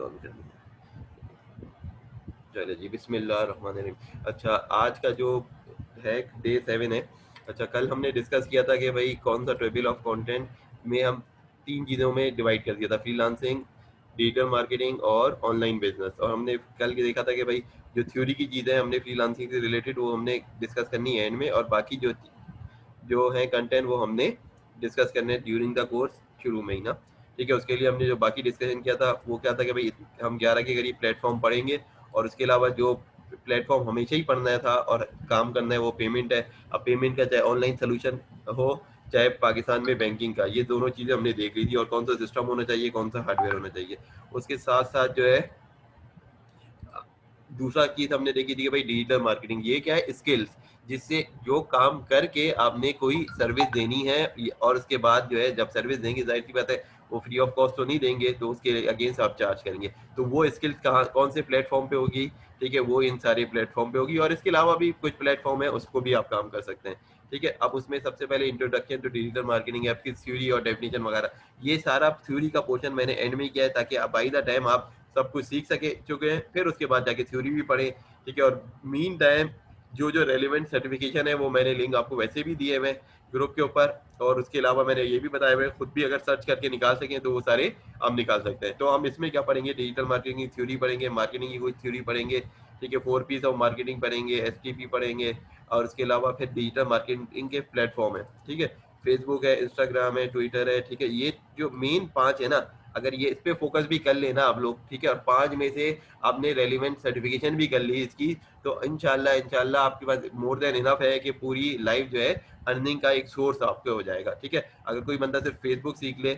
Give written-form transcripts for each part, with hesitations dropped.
On करनी है। चलो जी, बिस्मिल्लाहिर्रहमानिर्रहीम। अच्छा, आज का जो है डे 7 है। अच्छा, कल हमने डिस्कस किया था कि भाई कौन सा टेबल ऑफ कंटेंट में हम 3 चीज़ों में डिवाइड कर दिया था, फ्रीलांसिंग, डिजिटल मार्केटिंग और ऑनलाइन बिजनेस। और हमने कल देखा था कि भाई जो थ्योरी की चीज़ें हमने फ्रीलांसिंग से रिलेटेड वो हमने डिस्कस करनी है एंड में, और बाकी जो जो है कंटेंट वो हमने डिस्कस करने ड्यूरिंग द कोर्स शुरू में ही ना। ठीक है, उसके लिए हमने जो बाकी डिस्कशन किया था वो क्या था कि भाई हम 11 के करीब प्लेटफॉर्म पढ़ेंगे, और उसके अलावा जो प्लेटफॉर्म हमेशा ही पढ़ना था और काम करना है वो पेमेंट है। अब पेमेंट का चाहे ऑनलाइन सोल्यूशन हो चाहे पाकिस्तान में बैंकिंग का, ये दोनों चीज़ें हमने देख ली थी, और कौन सा सिस्टम होना चाहिए, कौन सा हार्डवेयर होना चाहिए। उसके साथ साथ जो है दूसरा चीज हमने देखी थी कि भाई डिजिटल मार्केटिंग ये क्या है, स्किल्स, जिससे जो काम करके आपने कोई सर्विस देनी है, और उसके बाद जो है जब सर्विस देंगे जाहिर सी बात है वो फ्री ऑफ कॉस्ट तो नहीं देंगे, तो उसके अगेंस्ट आप चार्ज करेंगे। तो वो स्किल्स कहाँ कौन से प्लेटफॉर्म पे होगी, ठीक है, वो इन सारे प्लेटफॉर्म पे होगी, और इसके अलावा भी कुछ प्लेटफॉर्म है उसको भी आप काम कर सकते हैं। ठीक है, अब उसमें सबसे पहले इंट्रोडक्शन टू डिजिटल मार्केटिंग, आपकी थ्योरी और डेफिनेशन वगैरह, ये सारा थ्योरी का पोर्शन मैंने एंड में किया है ताकि आप बाई द टाइम आप सब कुछ सीख सके चुके हैं, फिर उसके बाद जाके थ्योरी भी पढ़े। ठीक है, और मीन टाइम जो जो रेलिवेंट सर्टिफिकेशन है वो मैंने लिंक आपको वैसे भी दिए हुए ग्रुप के ऊपर, और उसके अलावा मैंने ये भी बताया हुआ है खुद भी अगर सर्च करके निकाल सकें तो वो सारे हम निकाल सकते हैं। तो हम इसमें क्या पढ़ेंगे, डिजिटल मार्केटिंग की थ्योरी पढ़ेंगे, मार्केटिंग की कोई थ्योरी पढ़ेंगे, ठीक है, 4 पीस ऑफ मार्केटिंग पढ़ेंगे, एसटीपी पढ़ेंगे, और उसके अलावा फिर डिजिटल मार्केटिंग के प्लेटफॉर्म है, ठीक है, फेसबुक है, इंस्टाग्राम है, ट्विटर है, ठीक है, ये जो मेन 5 है ना, अगर ये इस पे फोकस भी कर लेना आप लोग, ठीक है, और 5 में से आपने रेलिवेंट सर्टिफिकेशन भी कर ली इसकी, तो इंशाल्लाह इंशाल्लाह आपके पास मोर देन इनफ है कि पूरी लाइफ जो है अर्निंग का एक सोर्स आपके हो जाएगा। ठीक है, अगर कोई बंदा सिर्फ फेसबुक सीख ले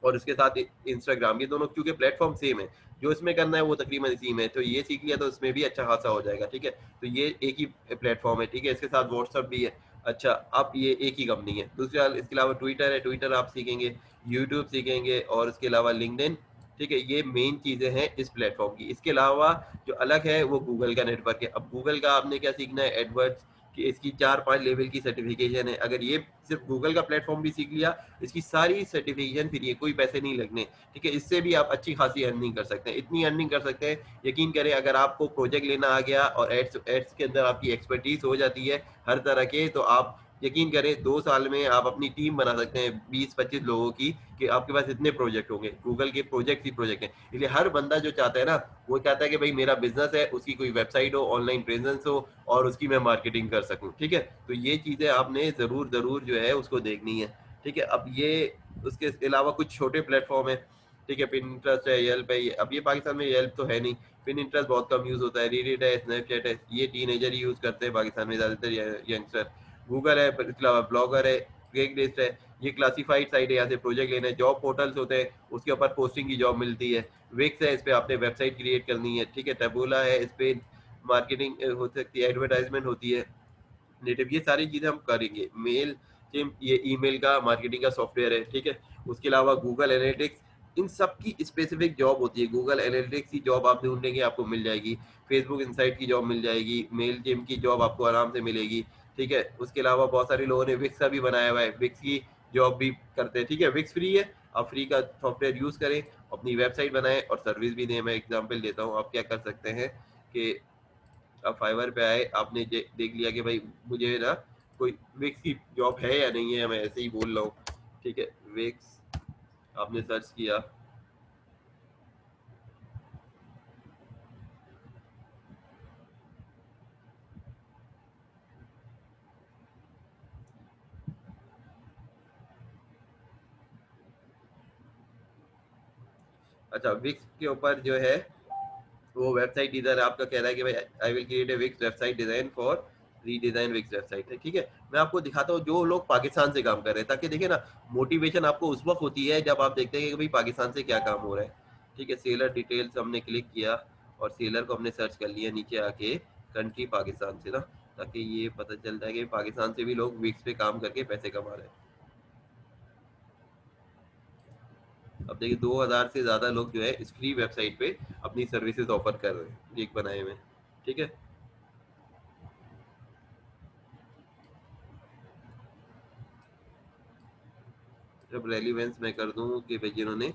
और उसके साथ इंस्टाग्राम, ये दोनों क्योंकि प्लेटफॉर्म सेम है, जो इसमें करना है वो तकरीबन इसी में, तो ये सीख लिया तो उसमें भी अच्छा खासा हो जाएगा। ठीक है, तो ये एक ही प्लेटफॉर्म है, ठीक है, इसके साथ व्हाट्सअप भी है। अच्छा, अब ये एक ही कंपनी है। दूसरा इसके अलावा ट्विटर है, ट्विटर आप सीखेंगे, यूट्यूब सीखेंगे, और इसके अलावा लिंक्डइन। ठीक है, ये मेन चीज़ें हैं इस प्लेटफॉर्म की। इसके अलावा जो अलग है वो गूगल का नेटवर्क है। अब गूगल का आपने क्या सीखना है, एडवर्ड्स कि इसकी 4-5 लेवल की सर्टिफिकेशन है। अगर ये सिर्फ गूगल का प्लेटफॉर्म भी सीख लिया, इसकी सारी सर्टिफिकेशन फ्री है, कोई पैसे नहीं लगने। ठीक है, इससे भी आप अच्छी खासी अर्निंग कर सकते हैं, इतनी अर्निंग कर सकते हैं यकीन करें, अगर आपको प्रोजेक्ट लेना आ गया और एड्स एड्स के अंदर आपकी एक्सपर्टीज हो जाती है हर तरह के, तो आप यकीन करें 2 साल में आप अपनी टीम बना सकते हैं 20-25 लोगों की, कि आपके पास इतने प्रोजेक्ट होंगे, गूगल के प्रोजेक्ट ही प्रोजेक्ट हैं। इसलिए हर बंदा जो चाहता है ना, वो चाहता है कि भाई मेरा बिजनेस है, उसकी कोई वेबसाइट हो, ऑनलाइन प्रेजेंस हो, और उसकी मैं मार्केटिंग कर सकूं। ठीक है, तो ये चीज़ें आपने ज़रूर ज़रूर जो है उसको देखनी है। ठीक है, अब ये उसके अलावा कुछ छोटे प्लेटफॉर्म है, ठीक है, पिनिंटरेस्ट है, येल्प है, अब ये पाकिस्तान में येल्प तो है नहीं, पिनिंटरेस्ट बहुत कम यूज़ होता है, रीडिट है, स्नैपचैट है, ये टीनेजर ही यूज़ करते हैं पाकिस्तान में ज़्यादातर यंगस्टर। गूगल है, इसके अलावा ब्लॉगर है, क्रेक लिस्ट है, ये क्लासीफाइड साइट है, यहाँ से प्रोजेक्ट लेना है, जॉब पोर्टल्स होते हैं उसके ऊपर पोस्टिंग की जॉब मिलती है, विक्स है, इस पर आपने वेबसाइट क्रिएट करनी है, ठीक है, टैबूला है, इस पर मार्केटिंग हो सकती है, एडवर्टाइजमेंट होती है, नेटिव, ये सारी चीज़ें हम करेंगे। मेल जिम ये ईमेल का मार्केटिंग का सॉफ्टवेयर है, ठीक है, उसके अलावा गूगल एनालिटिक्स, इन सब की स्पेसिफिक जॉब होती है। गूगल एनालिटिक्स की जॉब आप ढूंढेंगे आपको मिल जाएगी, फेसबुक इनसाइट की जॉब मिल जाएगी, मेल जिम की जॉब आपको आराम से मिलेगी। ठीक है, उसके अलावा बहुत सारे लोगों ने विक्स का भी बनाया हुआ है, विक्स की जॉब भी करते हैं। ठीक है, विक्स फ्री है, आप फ्री का सॉफ्टवेयर यूज़ करें, अपनी वेबसाइट बनाएं और सर्विस भी दें। मैं एग्जाम्पल देता हूँ, आप क्या कर सकते हैं कि आप फाइवर पे आए, आपने देख लिया कि भाई मुझे ना कोई विक्स की जॉब है या नहीं है, मैं ऐसे ही बोल रहा हूँ। ठीक है, विक्स आपने सर्च किया, अच्छा विक्स के ऊपर जो है वो वेबसाइट डिजाइन आपका कह रहा है कि भाई I will create a Wix website design for redesign Wix website है। ठीक है, मैं आपको दिखाता हूँ जो लोग पाकिस्तान से काम कर रहे हैं, ताकि देखिए ना मोटिवेशन आपको उस वक्त होती है जब आप देखते हैं कि भाई पाकिस्तान से क्या काम हो रहा है। ठीक है, सेलर डिटेल्स हमने क्लिक किया और सेलर को हमने सर्च कर लिया नीचे आके, कंट्री पाकिस्तान से ना, ताकि ये पता चलता है कि पाकिस्तान से भी लोग विक्स पे काम करके पैसे कमा रहे हैं। अब देखिए 2000 से ज़्यादा लोग जो है इस फ्री वेबसाइट पे अपनी सर्विसेज ऑफर कर रहे हैं एक बनाए हुए। ठीक है, जब रेलिवेंस मैं कर दूं कि भाई जिन्होंने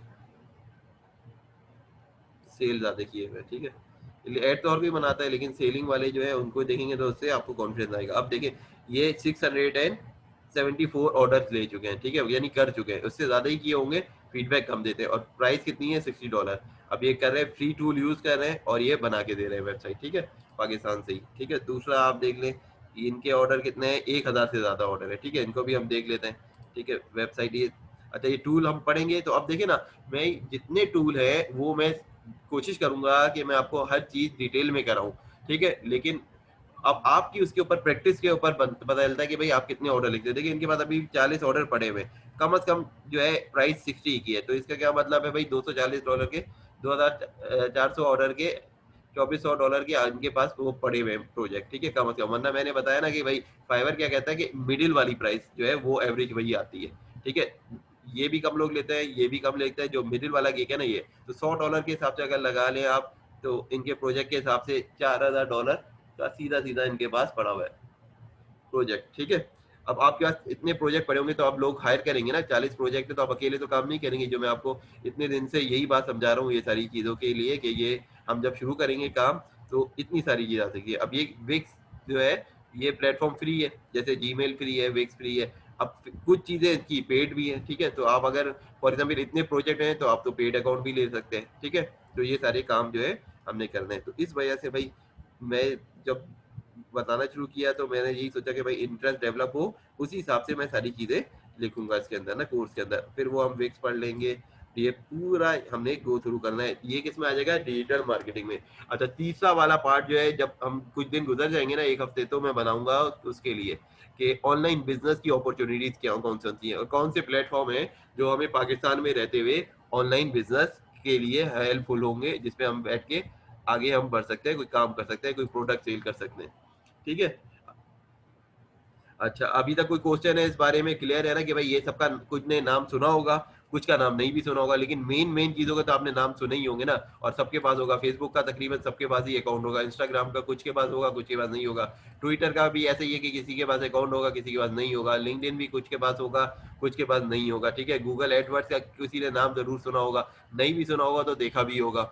सेल ज़्यादा किए हुए हैं, ठीक है। ऐड तो और भी बनाता है, लेकिन सेलिंग वाले जो है उनको देखेंगे तो उससे आपको कॉन्फिडेंस आएगा। अब देखिए ये 674 ऑर्डर्स ले चुके हैं, ठीक है, यानी कर चुके हैं, उससे ज़्यादा ही किए होंगे, फीडबैक कम देते हैं। और प्राइस कितनी है, $60। अब ये कर रहे हैं, फ्री टूल यूज़ कर रहे हैं और ये बना के दे रहे हैं वेबसाइट, ठीक है, पाकिस्तान से ही, ठीक है। दूसरा आप देख लें, इनके ऑर्डर कितने हैं, 1000 से ज़्यादा ऑर्डर है, ठीक है, इनको भी हम देख लेते हैं, ठीक है। वेबसाइट ये, अच्छा ये टूल हम पढ़ेंगे तो अब देखिए ना, मैं जितने टूल है वो मैं कोशिश करूंगा कि मैं आपको हर चीज डिटेल में कराऊं, ठीक है। लेकिन अब आपकी उसके ऊपर प्रैक्टिस के ऊपर पता चलता है कि भाई आप कितने ऑर्डर लिखते हैं। देखिए इनके पास अभी 40 ऑर्डर पड़े हुए, कम से कम जो है प्राइस 60 की है, तो इसका क्या मतलब है भाई, $240 के 2400 ऑर्डर के $2400 के इनके पास वो पड़े हुए प्रोजेक्ट, ठीक है, कम से कम। वरना मैंने बताया ना कि भाई फाइवर क्या कहता है कि मिडिल वाली प्राइस जो है वो एवरेज वही आती है, ठीक है। ये भी कम लोग लेते हैं, ये भी कम लेते हैं, जो मिडिल वाला केक है ना ये, तो $100 के हिसाब से अगर लगा लें आप, तो इनके प्रोजेक्ट के हिसाब से $4000 का सीधा सीधा इनके पास पड़ा हुआ है प्रोजेक्ट, ठीक है। अब आपके पास इतने प्रोजेक्ट पड़े होंगे तो आप लोग हायर करेंगे ना, 40 प्रोजेक्ट है तो आप अकेले तो काम नहीं करेंगे। जो मैं आपको इतने दिन से यही बात समझा रहा हूँ ये सारी चीज़ों के लिए, कि ये हम जब शुरू करेंगे काम तो इतनी सारी चीज़ आ सकती है। अब ये विक्स जो है ये प्लेटफॉर्म फ्री है, जैसे जीमेल फ्री है, विक्स फ्री है। अब कुछ चीज़ें की पेड भी है, ठीक है, तो आप अगर फॉर एग्जाम्पल इतने प्रोजेक्ट हैं तो आप तो पेड अकाउंट भी ले सकते हैं, ठीक है। तो ये सारे काम जो है हमने करने हैं, तो इस वजह से भाई मैं जब बताना शुरू किया तो मैंने यही सोचा कि भाई इंटरेस्ट डेवलप हो, उसी हिसाब से मैं सारी चीज़ें लिखूंगा इसके अंदर ना, कोर्स के अंदर। फिर वो हम विक्स पढ़ लेंगे, ये पूरा हमने गो थ्रू करना है। ये किस में आ जाएगा, डिजिटल मार्केटिंग में। अच्छा तीसरा वाला पार्ट जो है, जब हम कुछ दिन गुजर जाएंगे ना, एक हफ्ते, तो मैं बनाऊंगा उसके लिए कि ऑनलाइन बिजनेस की अपॉर्चुनिटीज क्या कौन सी होती हैं और कौन से प्लेटफॉर्म है जो हमें पाकिस्तान में रहते हुए ऑनलाइन बिजनेस के लिए हेल्पफुल होंगे, जिसपे हम बैठ के आगे हम बढ़ सकते हैं, कोई काम कर सकते हैं, कोई प्रोडक्ट सेल कर सकते हैं, ठीक है। अच्छा अभी तक कोई क्वेश्चन है इस बारे में, क्लियर है ना कि भाई ये सबका कुछ ने नाम सुना होगा, कुछ का नाम नहीं भी सुना होगा, लेकिन मेन मेन चीजों का तो आपने नाम सुने ही होंगे ना। और सबके पास होगा, फेसबुक का तकरीबन सबके पास ही अकाउंट होगा, इंस्टाग्राम का कुछ के पास होगा, कुछ के पास नहीं होगा, ट्विटर का भी ऐसे ही है कि किसी के पास अकाउंट होगा, किसी के पास नहीं होगा, लिंक्डइन भी कुछ के पास होगा, कुछ के पास नहीं होगा, ठीक है। गूगल एडवर्ड्स का किसी ने नाम जरूर सुना होगा, नहीं भी सुना होगा तो देखा भी होगा।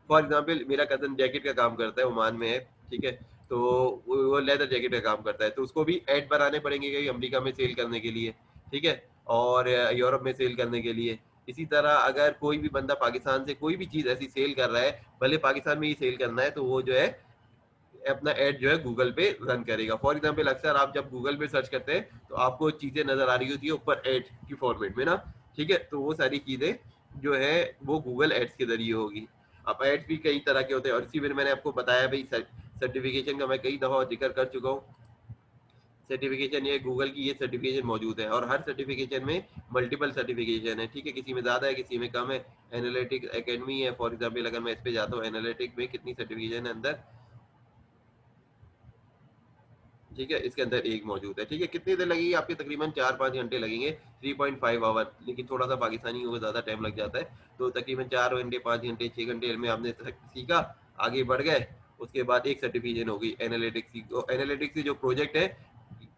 फॉर एग्जाम्पल मेरा कजन जैकेट का काम करता है, ओमान में है, ठीक है, तो वो लेदर जैकेट का काम करता है, तो उसको भी ऐड बनाने पड़ेंगे कहीं अमेरिका में सेल करने के लिए, ठीक है, और यूरोप में सेल करने के लिए। इसी तरह अगर कोई भी बंदा पाकिस्तान से कोई भी चीज़ ऐसी सेल कर रहा है, भले पाकिस्तान में ही सेल करना है, तो वो जो है अपना ऐड जो है गूगल पे रन करेगा। फॉर एग्जाम्पल अक्सर आप जब गूगल पे सर्च करते हैं तो आपको चीज़ें नज़र आ रही होती है ऊपर ऐड की फॉर्मेट में ना, ठीक है, तो वो सारी चीज़ें जो है वो गूगल एड्स के जरिए होगी। अब एड्स भी कई तरह के होते हैं, और इसी में मैंने आपको बताया भाई सर्टिफिकेशन का मैं कई दफ़ा जिक्र कर चुका हूँ। सर्टिफिकेशन ये गूगल की ये सर्टिफिकेशन मौजूद है, और हर सर्टिफिकेशन में मल्टीपल सर्टिफिकेशन है, ठीक है, किसी में ज़्यादा है, किसी में कम है। एनालिटिक एकेडमी है फॉर एग्जाम्पल, अगर मैं इस पे जाता हूँ एनालिटिक में कितनी सर्टिफिकेशन है अंदर, ठीक है, इसके अंदर एक मौजूद है, ठीक है। कितनी देर लगेगी आपके, तकरीबन 4-5 घंटे लगेंगे, 3.5 आवर, लेकिन थोड़ा सा पाकिस्तानी को ज़्यादा टाइम लग जाता है, तो तकरीबन 4 घंटे, 5 घंटे, 6 घंटे में आपने सीखा, आगे बढ़ गए। उसके बाद एक सर्टिफिकेशन होगी एनालिटिक्स की। तो एनालिटिक्स की जो प्रोजेक्ट है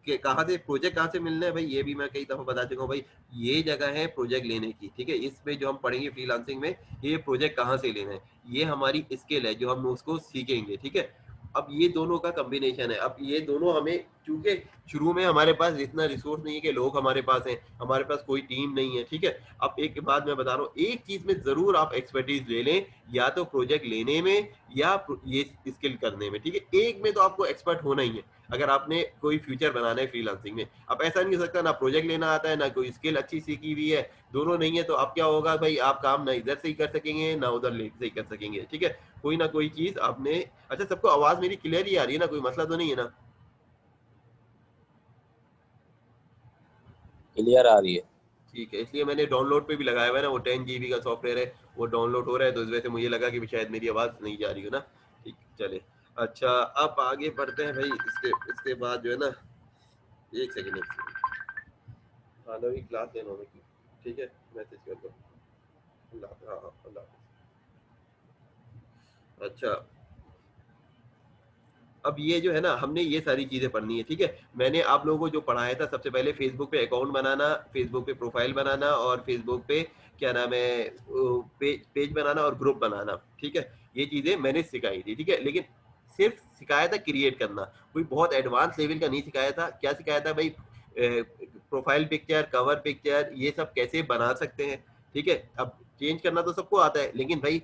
कि कहाँ से प्रोजेक्ट कहाँ से मिलना है भाई, ये भी मैं कई दफ़ा बता चुका हूँ भाई, ये जगह है प्रोजेक्ट लेने की, ठीक है। इसमें जो हम पढ़ेंगे फ्रीलांसिंग में, ये प्रोजेक्ट कहाँ से लेना है, ये हमारी स्किल है जो हम उसको सीखेंगे, ठीक है। अब ये दोनों का कॉम्बिनेशन है। अब ये दोनों हमें, क्योंकि शुरू में हमारे पास इतना रिसोर्स नहीं है कि लोग हमारे पास हैं, हमारे पास कोई टीम नहीं है, ठीक है। अब एक बात मैं बता रहा हूँ, एक चीज में जरूर आप एक्सपर्टीज ले लें, या तो प्रोजेक्ट लेने में या ये स्किल करने में, ठीक है, एक में तो आपको एक्सपर्ट होना ही है अगर आपने कोई फ्यूचर बनाना है फ्रीलांसिंग में। अब ऐसा नहीं हो सकता ना प्रोजेक्ट लेना आता है ना कोई स्किल अच्छी सीखी हुई है, दोनों नहीं है, तो अब क्या होगा भाई, आप काम ना इधर से ही कर सकेंगे ना उधर से ही कर सकेंगे, ठीक है। कोई ना कोई चीज आपने, अच्छा सबको आवाज मेरी क्लियर ही आ रही है ना, कोई मसला तो नहीं है ना? क्लियर आ रही है। ठीक है, इसलिए मैंने डाउनलोड पे भी लगाया हुआ है ना, वो 10 GB का सॉफ्टवेयर है, वो डाउनलोड हो रहा है, तो इस वजह से मुझे लगा कि शायद मेरी आवाज़ नहीं जा रही हो ना। ठीक, चले। अच्छा अब आगे बढ़ते हैं भाई, इसके इसके बाद जो है ना, एक सेकंड एक सेकंड, हाँ नवी क्लास लेना होगी, ठीक है, मैसेज कर दो। अल्लाह, हाँ हाँ, अल्लाह। अच्छा अब ये जो है ना, हमने ये सारी चीज़ें पढ़नी है, ठीक है? मैंने आप लोगों को जो पढ़ाया था सबसे पहले फेसबुक पे अकाउंट बनाना, फेसबुक पे प्रोफाइल बनाना और फेसबुक पे क्या नाम है पेज पेज बनाना और ग्रुप बनाना, ठीक है? ये चीज़ें मैंने सिखाई थी, ठीक है? लेकिन सिर्फ़ सिखाया था क्रिएट करना, कोई बहुत एडवांस लेवल का नहीं सिखाया था। क्या सिखाया था भई प्रोफाइल पिक्चर, कवर पिक्चर ये सब कैसे बना सकते हैं, ठीक है? अब चेंज करना तो सबको आता है, लेकिन भई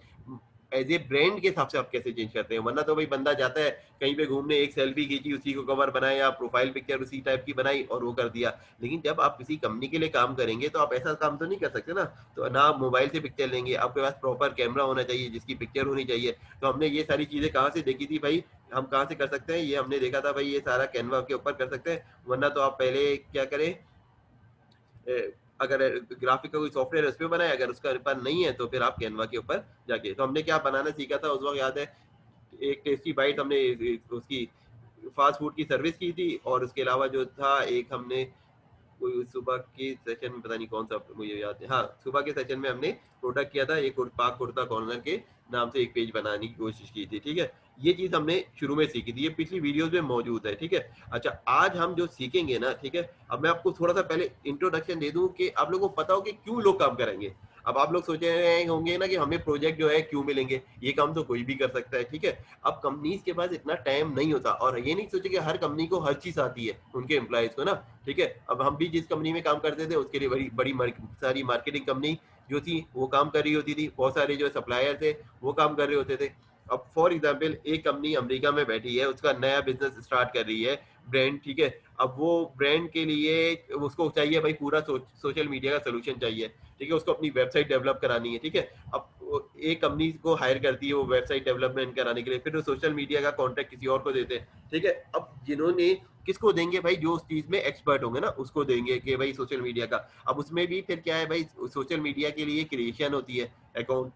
एज़ ए ब्रांड के हिसाब से आप कैसे चेंज करते हैं? वरना तो भई बंदा जाता है कहीं पे घूमने, एक सेल्फी खींची, उसी को कवर बनाया या प्रोफाइल पिक्चर उसी टाइप की बनाई और वो कर दिया। लेकिन जब आप किसी कंपनी के लिए काम करेंगे तो आप ऐसा काम तो नहीं कर सकते ना। तो ना आप मोबाइल से पिक्चर लेंगे, आपके पास प्रॉपर कैमरा होना चाहिए जिसकी पिक्चर होनी चाहिए। तो हमने ये सारी चीज़ें कहाँ से देखी थी भाई, हम कहाँ से कर सकते हैं? ये हमने देखा था भाई, ये सारा कैनवा के ऊपर कर सकते हैं। वरना तो आप पहले क्या करें, अगर ग्राफिक का कोई सॉफ्टवेयर है उस पे बनाए, अगर उसका पास नहीं है तो फिर आप कैनवा के ऊपर जाके, तो हमने क्या बनाना सीखा था उस वक़्त याद है, एक टेस्टी बाइट हमने उसकी फास्ट फूड की सर्विस की थी और उसके अलावा जो था एक हमने कोई सुबह के सेशन में, पता नहीं कौन-सा मुझे याद है। हाँ, सुबह के सेशन में हमने प्रोडक्ट किया था, एक पाक कुर्ता कॉर्नर के नाम से एक पेज बनाने की कोशिश की थी, ठीक है? ये चीज़ हमने शुरू में सीखी थी, ये पिछली वीडियोज़ में मौजूद है, ठीक है? अच्छा, आज हम जो सीखेंगे ना, ठीक है? अब मैं आपको थोड़ा-सा पहले इंट्रोडक्शन दे दूँ कि आप लोगों को पता हो कि क्यों लोग काम करेंगे। अब आप लोग सोच रहे होंगे ना कि हमें प्रोजेक्ट जो है क्यों मिलेंगे? ये काम तो कोई भी कर सकता है, ठीक है? अब कंपनीज़ के पास इतना टाइम नहीं होता और ये नहीं सोचे कि हर कंपनी को हर चीज़ आती है, उनके एम्प्लॉइज़ को ना, ठीक है? अब हम भी जिस कंपनी में काम करते थे उसके लिए बड़ी बड़ी सारी मार्केटिंग कंपनी जो थी वो काम कर रही होती थी, बहुत सारे जो सप्लायर थे वो काम कर रहे होते थे। अब फॉर एग्जांपल एक कंपनी अमेरिका में बैठी है, उसका नया बिजनेस स्टार्ट कर रही है, ब्रांड, ठीक है? अब वो ब्रांड के लिए उसको चाहिए भाई पूरा सोशल मीडिया का सोल्यूशन चाहिए, ठीक है? उसको अपनी वेबसाइट डेवलप करानी है, ठीक है? अब एक कंपनी को हायर करती है वो वेबसाइट डेवलपमेंट कराने के लिए, फिर वो सोशल मीडिया का कॉन्ट्रैक्ट किसी और को देते हैं, ठीक है? अब जिन्होंने किसको देंगे भाई, जो उस चीज में एक्सपर्ट होंगे ना उसको देंगे कि भाई सोशल मीडिया का। अब उसमें भी फिर क्या है भाई, सोशल मीडिया के लिए क्रिएशन होती है अकाउंट।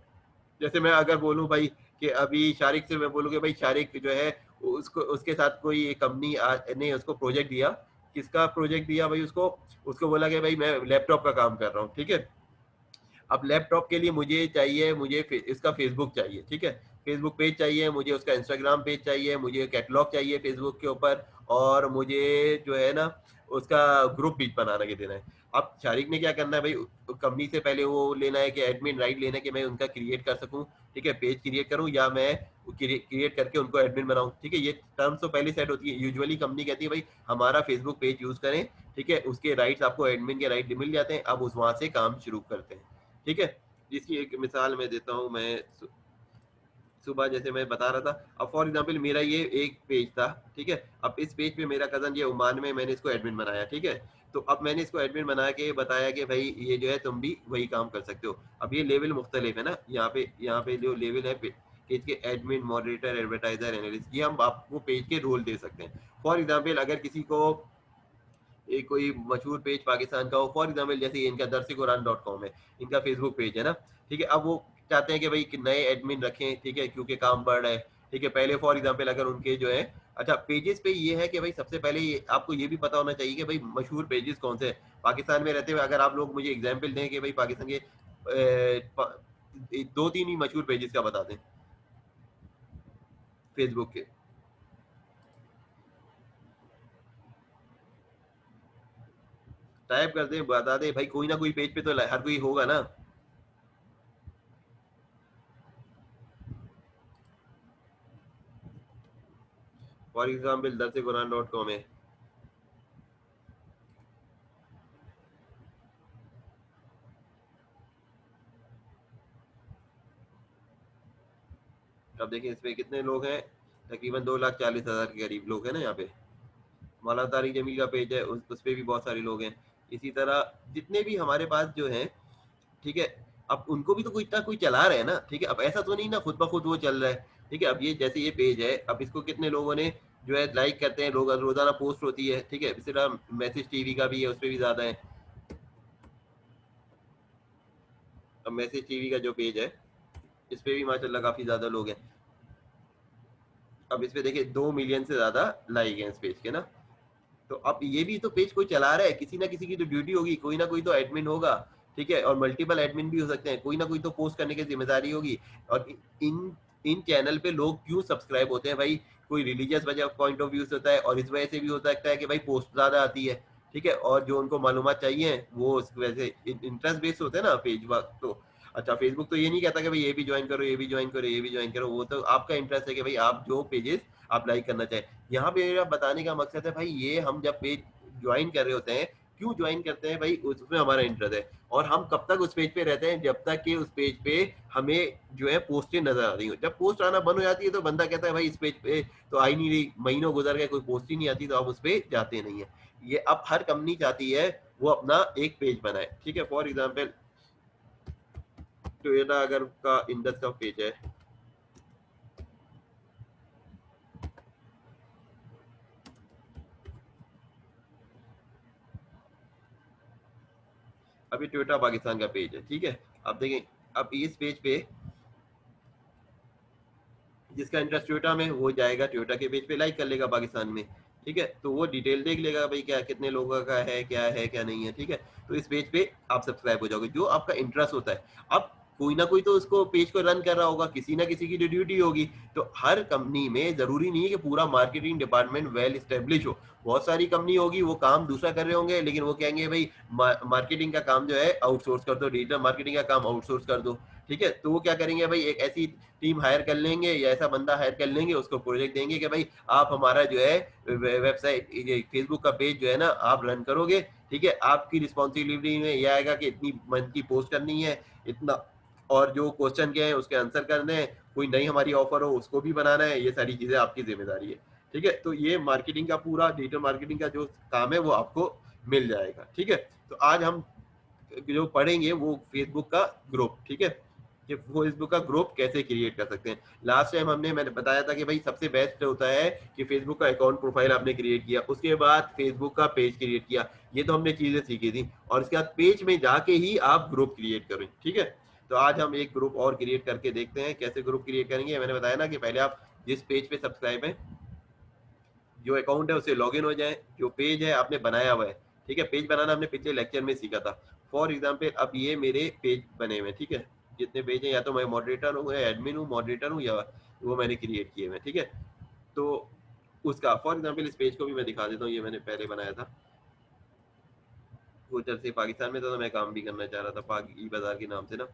जैसे मैं अगर बोलूं भाई कि अभी शारिक से मैं बोलूँ कि भाई शारिक जो है उसको उसके साथ कोई कंपनी ने उसको प्रोजेक्ट दिया, किसका प्रोजेक्ट दिया भाई उसको, उसको बोला कि भाई मैं लैपटॉप का काम कर रहा हूँ, ठीक है? अब लैपटॉप के लिए मुझे चाहिए, मुझे इसका फेसबुक चाहिए, ठीक है? फेसबुक पेज चाहिए मुझे, उसका इंस्टाग्राम पेज चाहिए मुझे, कैटलॉग चाहिए फेसबुक के ऊपर और मुझे जो है ना उसका ग्रुप भी बनाना के देना है। अब शारिक ने क्या करना है भाई, कंपनी से पहले वो लेना है कि एडमिन राइट लेना है कि मैं उनका क्रिएट कर सकूं, ठीक है? पेज क्रिएट करूं या मैं क्रिएट करके उनको एडमिन बनाऊं, ठीक है? ये टर्म्स तो पहले सेट होती है। यूजुअली कंपनी कहती है भाई हमारा फेसबुक पेज यूज करें, ठीक है? उसके राइट्स आपको एडमिन के राइट मिल जाते हैं, अब उस वहां से काम शुरू करते हैं, ठीक है? इसकी एक मिसाल मैं देता हूँ, मैं सुबह जैसे मैं बता रहा था, अब फॉर एग्जांपल मेरा ये एक पेज था, ठीक है? अब इस पेज पे मेरा कज़न ये ओमान में, मैंने इसको एडमिन बनाया, ठीक है? तो अब मैंने इसको एडमिन बना के बताया कि भाई ये जो है तुम भी वही काम कर सकते हो। अब ये लेवल मुख्तलिफ है ना, यहाँ पे जो लेवल है पेज के, एडमिन, मॉडरेटर, एडवर्टाइजर, एनालिस्ट, ये हम आपको पेज के रोल दे सकते हैं। फॉर एग्जांपल अगर किसी को एक कोई मशहूर पेज पाकिस्तान का हो, फॉर एग्जांपल जैसे इनका दरसकुरान.com है, इनका फेसबुक पेज है ना, ठीक है? अब वो चाहते हैं कि भाई कि नए एडमिन रखें, ठीक है? क्योंकि काम बढ़ रहा है, ठीक है? पहले फॉर एग्जांपल अगर उनके जो है, अच्छा पेजेस पे ये है कि भाई सबसे पहले ये आपको ये भी पता होना चाहिए कि भाई मशहूर पेजेस कौन से हैं पाकिस्तान में रहते हुए। अगर आप लोग मुझे एग्जाम्पल दें कि भाई पाकिस्तान के 2-3 ही मशहूर पेजेस का बता दें फेसबुक के। टाइप कर दें, बता दें भाई, कोई ना कोई पेज पे तो हर कोई होगा ना। फॉर एग्जाम्पल दरसकुरान.com है। अब देखिए इसमें कितने लोग हैं, तकरीबन 2,40,000 के करीब लोग हैं ना यहाँ पे। मौलाना तारिक जमील का पेज है, उस पे भी बहुत सारे लोग हैं। इसी तरह जितने भी हमारे पास जो हैं, ठीक है? अब उनको भी तो कोई इतना कोई चला रहा है ना, ठीक है? अब ऐसा तो नहीं ना खुद ब खुद वो चल रहा है, ठीक है? अब ये जैसे ये पेज है, अब इसको कितने लोगों ने जो है लाइक करते हैं, लोग रोजाना पोस्ट होती है, ठीक है? इसी तरह मैसेज टीवी का भी है, उस पर भी ज्यादा है। अब मैसेज टीवी का जो पेज है इस पे भी माशाल्लाह काफी ज्यादा लोग हैं। अब इस पे देखिए 2 मिलियन से ज्यादा लाइक हैं इस पेज के ना। तो अब ये भी तो पेज कोई चला रहा है, किसी ना किसी की तो ड्यूटी होगी, कोई ना कोई तो एडमिन होगा, ठीक है? और मल्टीपल एडमिन भी हो सकते हैं, कोई ना कोई तो पोस्ट करने की जिम्मेदारी होगी। और इन इन चैनल पे लोग क्यों सब्सक्राइब होते हैं भाई, कोई रिलीजियस वजह पॉइंट ऑफ व्यू से होता है, और इस वजह से भी हो सकता है कि भाई पोस्ट ज्यादा आती है, ठीक है, और जो उनको मालूमात चाहिए वो उस वजह से इंटरेस्ट बेस्ड होते हैं ना पेज तो अच्छा फेसबुक तो ये नहीं कहता कि भाई ये भी ज्वाइन करो, ये भी ज्वाइन करो, ये भी ज्वाइन करो, वो तो आपका इंटरेस्ट है कि भाई आप जो पेजेस आप लाइक करना चाहें। यहाँ पे मेरा बताने का मकसद है भाई, ये हम जब पेज ज्वाइन कर रहे होते हैं, क्यों ज्वाइन करते हैं भाई, उसमें हमारा इंटरेस्ट है, और हम कब तक उस पेज पे रहते हैं, जब तक कि उस पेज पे हमें जो है पोस्टें नजर आ रही हो। जब पोस्ट आना बंद हो जाती है तो बंदा कहता है भाई इस पेज पे तो आई नहीं रही, महीनों गुजर गए कोई पोस्ट ही नहीं आती, तो आप उस पे जाते नहीं है। ये अब हर कंपनी चाहती है वो अपना एक पेज बनाए, ठीक है। फॉर एग्जाम्पल टोयोटा अगर का इंडस का पेज है, अभी टोयोटा पाकिस्तान का पेज है, ठीक है। अब देखें, अब इस पेज पे जिसका इंटरेस्ट टोयोटा में वो जाएगा टोयोटा के पेज पे, लाइक कर लेगा पाकिस्तान में, ठीक है, तो वो डिटेल देख लेगा भाई क्या कितने लोगों का है, क्या है क्या नहीं है, ठीक है। तो इस पेज पे आप सब्सक्राइब हो जाओगे, जो आपका इंटरेस्ट होता है। अब कोई ना कोई तो उसको पेज को रन कर रहा होगा, किसी ना किसी की जो ड्यूटी होगी। तो हर कंपनी में जरूरी नहीं है कि पूरा मार्केटिंग डिपार्टमेंट वेल स्टेब्लिश हो, बहुत सारी कंपनी होगी वो काम दूसरा कर रहे होंगे, लेकिन वो कहेंगे भाई मार्केटिंग का काम जो है आउटसोर्स कर दो, डिजिटल मार्केटिंग का काम आउटसोर्स कर दो, ठीक है। तो वो क्या करेंगे भाई, एक ऐसी टीम हायर कर लेंगे या ऐसा बंदा हायर कर लेंगे, उसको प्रोजेक्ट देंगे कि भाई आप हमारा जो है वेबसाइट फेसबुक का पेज जो है ना आप रन करोगे, ठीक है। आपकी रिस्पॉन्सिबिलिटी में यह आएगा कि इतनी मंथ की पोस्ट करनी है, इतना, और जो क्वेश्चन के हैं उसके आंसर करने हैं, कोई नई हमारी ऑफर हो उसको भी बनाना है, ये सारी चीजें आपकी जिम्मेदारी है, ठीक है। तो ये मार्केटिंग का पूरा डिजिटल मार्केटिंग का जो काम है वो आपको मिल जाएगा, ठीक है। तो आज हम जो पढ़ेंगे वो फेसबुक का ग्रुप, ठीक है, कि फेसबुक का ग्रुप कैसे क्रिएट कर सकते हैं। लास्ट टाइम मैंने बताया था कि भाई सबसे बेस्ट होता है कि फेसबुक का अकाउंट प्रोफाइल आपने क्रिएट किया, उसके बाद फेसबुक का पेज क्रिएट किया, ये तो हमने चीजें सीखी थी, और इसके बाद पेज में जाके ही आप ग्रुप क्रिएट करें, ठीक है। तो आज हम एक ग्रुप और क्रिएट करके देखते हैं कैसे ग्रुप क्रिएट करेंगे। मैंने बताया ना कि पहले आप जिस पेज पे सब्सक्राइब है, जो अकाउंट है उससे लॉगिन हो जाए, जो पेज है आपने बनाया हुआ है, ठीक है। पेज बनाना हमने पिछले लेक्चर में सीखा था। फॉर एग्जाम्पल अब ये मेरे पेज बने हुए, ठीक है, जितने पेज हैं, या तो मैं मॉडरेटर हूँ या एडमिन हूँ, मॉडरेटर हूँ, या वो मैंने क्रिएट किए हुए, ठीक है। तो उसका फॉर एग्जाम्पल इस पेज को भी मैं दिखा देता हूँ, ये मैंने पहले बनाया था, वो जब से पाकिस्तान में था तो मैं काम भी करना चाह रहा था पाक ई बाजार के नाम से ना।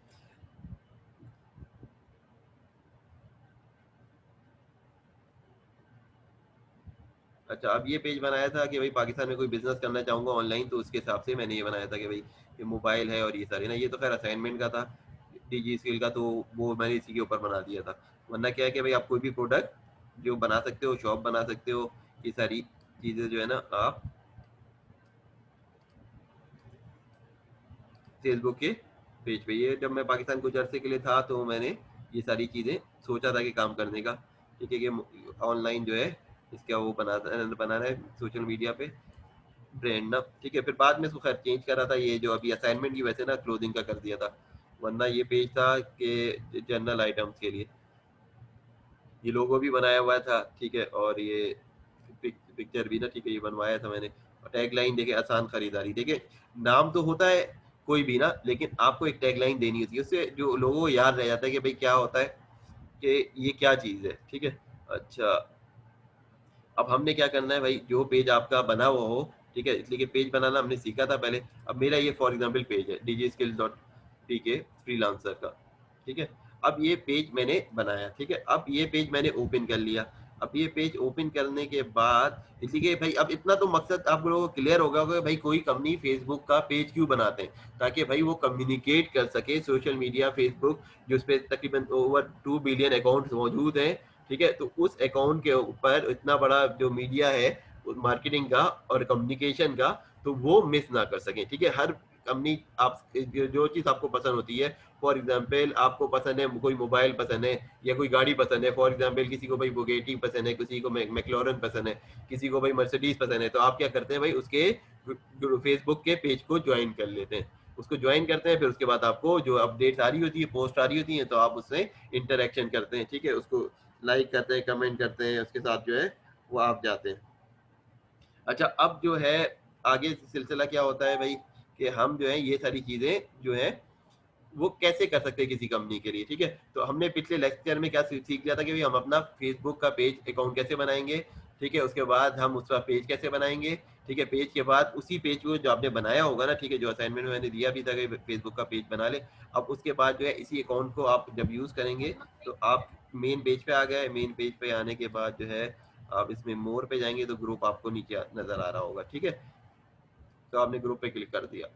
अच्छा, अब ये पेज बनाया था कि भाई पाकिस्तान में कोई बिजनेस करना चाहूंगा ऑनलाइन, तो उसके हिसाब से मैंने ये बनाया था कि भाई ये मोबाइल है और ये सारे ना, ये तो खैर असाइनमेंट का था डीजी स्किल का, तो वो मैंने इसी के ऊपर बना दिया था। वरना क्या है कि भाई आप कोई भी प्रोडक्ट जो बना सकते हो, शॉप बना सकते हो, ये सारी चीजें जो है ना आप फेसबुक के पेज पे, ये जब मैं पाकिस्तान कुछ अरसे के लिए था तो मैंने ये सारी चीजें सोचा था कि काम करने का, ठीक है, कि ऑनलाइन जो है इसका वो बनाना है सोशल मीडिया पे ब्रांड ना, ठीक है। फिर बाद में इसको खैर चेंज करा था, ये जो अभी असाइनमेंट की वजह से ना क्लोजिंग का कर दिया था, वरना ये पेज था कि जनरल आइटम्स के लिए, ये लोगो भी बनाया हुआ था, ठीक है, और ये पिक्चर भी ना, ठीक है, ये बनवाया था मैंने। और टैग लाइन देखे, आसान खरीदारी, देखे नाम तो होता है कोई भी ना, लेकिन आपको एक टैग लाइन देनी होती है, उससे जो लोगों को याद रह जाता है कि भाई क्या होता है, कि ये क्या चीज़ है, ठीक है। अच्छा, अब हमने क्या करना है भाई, जो पेज आपका बना हुआ हो, ठीक है, इसलिए कि पेज बनाना हमने सीखा था पहले। अब मेरा ये फॉर एग्जांपल पेज है डीजी स्किल डॉट टी के फ्रीलांसर का, ठीक है। अब ये पेज मैंने बनाया, ठीक है, अब ये पेज मैंने ओपन कर लिया। अब ये पेज ओपन करने के बाद इसी के भाई, अब इतना तो मकसद आप लोगों को क्लियर होगा कि भाई कोई कंपनी फेसबुक का पेज क्यों बनाते हैं, ताकि भाई वो कम्युनिकेट कर सके सोशल मीडिया फेसबुक, जो उस पर तकरीबन ओवर 2 बिलियन अकाउंट मौजूद हैं, ठीक है। तो उस अकाउंट के ऊपर इतना बड़ा जो मीडिया है मार्केटिंग का और कम्युनिकेशन का, तो वो मिस ना कर सके, ठीक है। हर कंपनी आप जो चीज़ आपको पसंद होती है, फॉर एग्जांपल आपको पसंद है कोई मोबाइल पसंद है या कोई गाड़ी पसंद है, फॉर एग्जांपल किसी को भाई बुगेटी पसंद है, किसी को मैक्लोरन पसंद है, किसी को भाई मर्सिडीज पसंद है, तो आप क्या करते हैं भाई उसके फेसबुक के पेज को ज्वाइन कर लेते हैं, उसको ज्वाइन करते हैं, फिर उसके बाद आपको जो अपडेट्स आ रही होती है, पोस्ट आ रही होती है, तो आप उससे इंटरेक्शन करते हैं, ठीक है, उसको लाइक करते हैं, कमेंट करते हैं, उसके साथ जो है वो आप जाते हैं। अच्छा, अब जो है आगे सिलसिला क्या होता है भाई, कि हम जो है ये सारी चीज़ें जो है वो कैसे कर सकते हैं किसी कंपनी के लिए, ठीक है। तो हमने पिछले लेक्चर में क्या सीख लिया था कि भाई हम अपना फेसबुक का पेज अकाउंट कैसे बनाएंगे, ठीक है। उसके बाद हम उसका पेज कैसे बनाएंगे, ठीक है। पेज के बाद उसी पेज को जो आपने बनाया होगा ना, ठीक है, जो असाइनमेंट में मैंने दिया भी था कि फेसबुक का पेज बना ले। अब उसके बाद जो है इसी अकाउंट को आप जब यूज करेंगे तो आप मेन पेज पे आ गए। मेन पेज पे आने के बाद जो है आप इसमें मोर पे जाएंगे तो ग्रुप आपको नीचे नजर आ रहा होगा, ठीक है। तो आपने ग्रुप पे क्लिक कर दिया।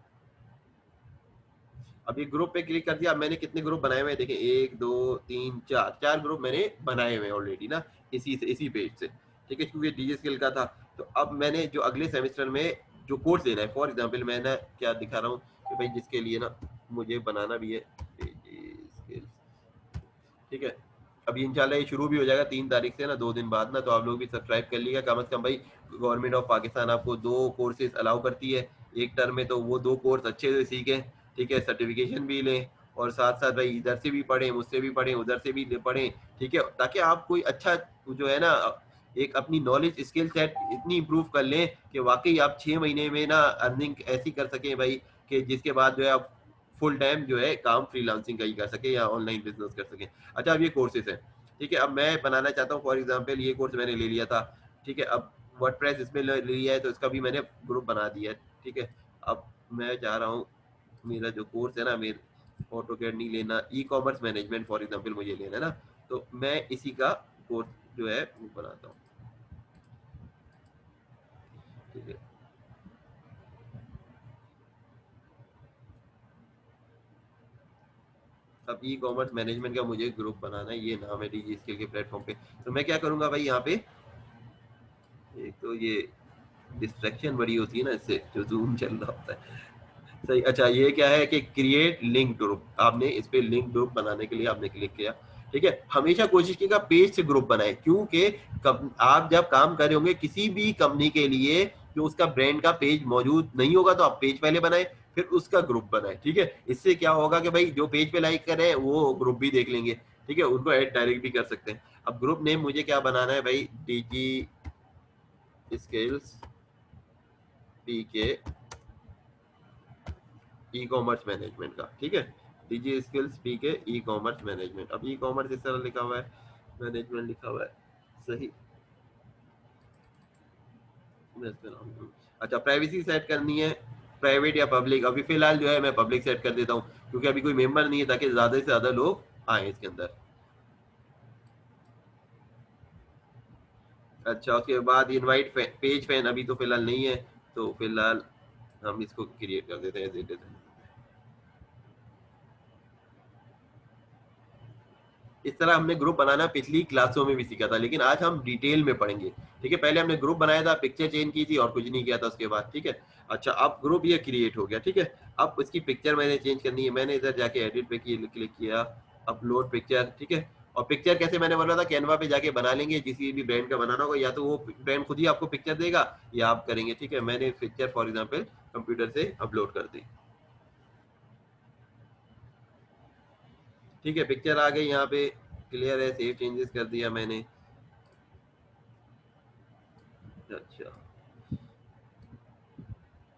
अभी ग्रुप पे क्लिक कर दिया। अब मैंने कितने ग्रुप बनाए हुए हैं देखिए, 1 2 3 4, 4 ग्रुप मैंने बनाए हुए हैं ऑलरेडी ना, इसी पेज से, ठीक है, क्योंकि डीजे स्किल का था। तो अब मैंने जो अगले सेमेस्टर में जो कोर्स लेना है, फॉर एग्जाम्पल मैं ना क्या दिखा रहा हूँ कि भाई जिसके लिए ना मुझे बनाना भी है स्किल्स, ठीक है। अभी इंशाल्लाह ये शुरू भी हो जाएगा 3 तारीख से ना, 2 दिन बाद ना। तो आप लोग भी सब्सक्राइब कर लीजिएगा। कम से कम भाई गवर्नमेंट ऑफ पाकिस्तान आपको 2 कोर्सेज अलाउ करती है एक टर्म में, तो वो 2 कोर्स अच्छे से सीखें, ठीक है, सर्टिफिकेशन भी लें और साथ साथ भाई इधर से भी पढ़ें, मुझसे भी पढ़ें, उधर से भी पढ़ें, ठीक है, ताकि आप कोई अच्छा जो है ना एक अपनी नॉलेज स्किल सेट इतनी इंप्रूव कर लें कि वाकई आप 6 महीने में ना अर्निंग ऐसी कर सकें भाई कि जिसके बाद जो है आप फुल टाइम जो है काम फ्रीलांसिंग का ही कर सके या ऑनलाइन बिजनेस कर सके। अच्छा, अब ये कोर्सेज है, ठीक है। अब मैं बनाना चाहता हूँ फॉर एग्जांपल ये कोर्स मैंने ले लिया था, ठीक है। अब वर्डप्रेस इसमें ले लिया है तो इसका भी मैंने ग्रुप बना दिया है, ठीक है। अब मैं चाह रहा हूँ मेरा जो कोर्स है ना, मेरे ऑटोकैड नहीं लेना, e commerce management for example मुझे लेना है ना, तो मैं इसी का कोर्स जो है वो बनाता हूँ, ठीक है। अब ई कॉमर्स मैनेजमेंट का मुझे ग्रुप बनाना है, ये नाम है डीजी स्किल के प्लेटफॉर्म पे। तो मैं क्या करूंगा भाई, यहाँ पे एक तो ये डिस्ट्रैक्शन बड़ी होती है ना, इससे जो जूम चल रहा होता है, सही। अच्छा, ये क्या है कि क्रिएट लिंक ग्रुप, आपने इस पे लिंक ग्रुप बनाने के लिए आपने क्लिक किया, ठीक है। हमेशा कोशिश कीजिएगा पेज से ग्रुप बनाए, क्योंकि आप जब काम कर रहे होंगे किसी भी कंपनी के लिए जो उसका ब्रांड का पेज मौजूद नहीं होगा तो आप पेज पहले बनाए फिर उसका ग्रुप बनाए, ठीक है। इससे क्या होगा कि भाई जो पेज पे लाइक कर रहे हैं वो ग्रुप भी देख लेंगे, ठीक है, उनको ऐड डायरेक्ट भी कर सकते हैं। अब ग्रुप नेम मुझे क्या बनाना है भाई, डीजी स्किल्स पी के ई कॉमर्स मैनेजमेंट का, ठीक है। डीजी स्किल्स पी के ई कॉमर्स मैनेजमेंट। अब ई कॉमर्स इस तरह लिखा हुआ है, मैनेजमेंट लिखा हुआ है, सही। मैं इसका नाम अच्छा, प्राइवेसी सेट करनी है, प्राइवेट या पब्लिक। अभी फिलहाल जो है मैं पब्लिक सेट कर देता हूँ क्योंकि अभी कोई मेंबर नहीं है, ताकि ज्यादा से ज्यादा लोग आए इसके अंदर। अच्छा, उसके बाद इनवाइट पेज फैन अभी तो फिलहाल नहीं है, तो फिलहाल हम इसको क्रिएट कर देते हैं। इस तरह हमने ग्रुप बनाना पिछली क्लासों में भी सीखा था, लेकिन आज हम डिटेल में पढ़ेंगे, ठीक है। पहले हमने ग्रुप बनाया था, पिक्चर चेंज की थी और कुछ नहीं किया था उसके बाद, ठीक है। अच्छा, अब ग्रुप ये क्रिएट हो गया, ठीक है। अब इसकी पिक्चर मैंने चेंज करनी है, मैंने इधर जाके एडिट पे क्लिक किया, अपलोड पिक्चर, ठीक है। और पिक्चर कैसे मैंने बोला था, कैनवा पे जाके बना लेंगे, किसी भी ब्रांड का बनाना होगा या तो वो ब्रांड खुद ही आपको पिक्चर देगा या आप करेंगे, ठीक है। मैंने पिक्चर फॉर एग्जाम्पल कंप्यूटर से अपलोड कर दी, ठीक है। पिक्चर आ गई यहाँ पे, क्लियर है, सेव चेंजेस कर दिया मैंने। अच्छा,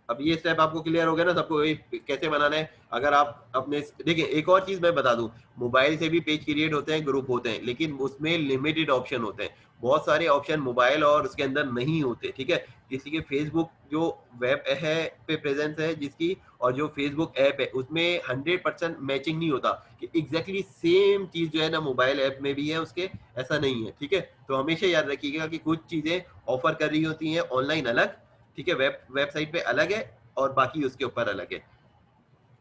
अब ये स्टेप आपको क्लियर हो गया ना सबको, कैसे बनाना है। अगर आप अपने देखिए, एक और चीज मैं बता दूं, मोबाइल से भी पेज क्रिएट होते हैं, ग्रुप होते हैं, लेकिन उसमें लिमिटेड ऑप्शन होते हैं। बहुत सारे ऑप्शन मोबाइल और उसके अंदर नहीं होते, ठीक है। किसी के फेसबुक जो वेब है पे प्रेजेंस है जिसकी, और जो फेसबुक ऐप है उसमें 100% मैचिंग नहीं होता कि एग्जैक्टली सेम चीज जो है ना मोबाइल ऐप में भी है उसके, ऐसा नहीं है, ठीक है। तो हमेशा याद रखिएगा कि कुछ चीजें ऑफर कर रही होती हैं ऑनलाइन अलग, ठीक है, वेबसाइट पे अलग है और बाकी उसके ऊपर अलग है।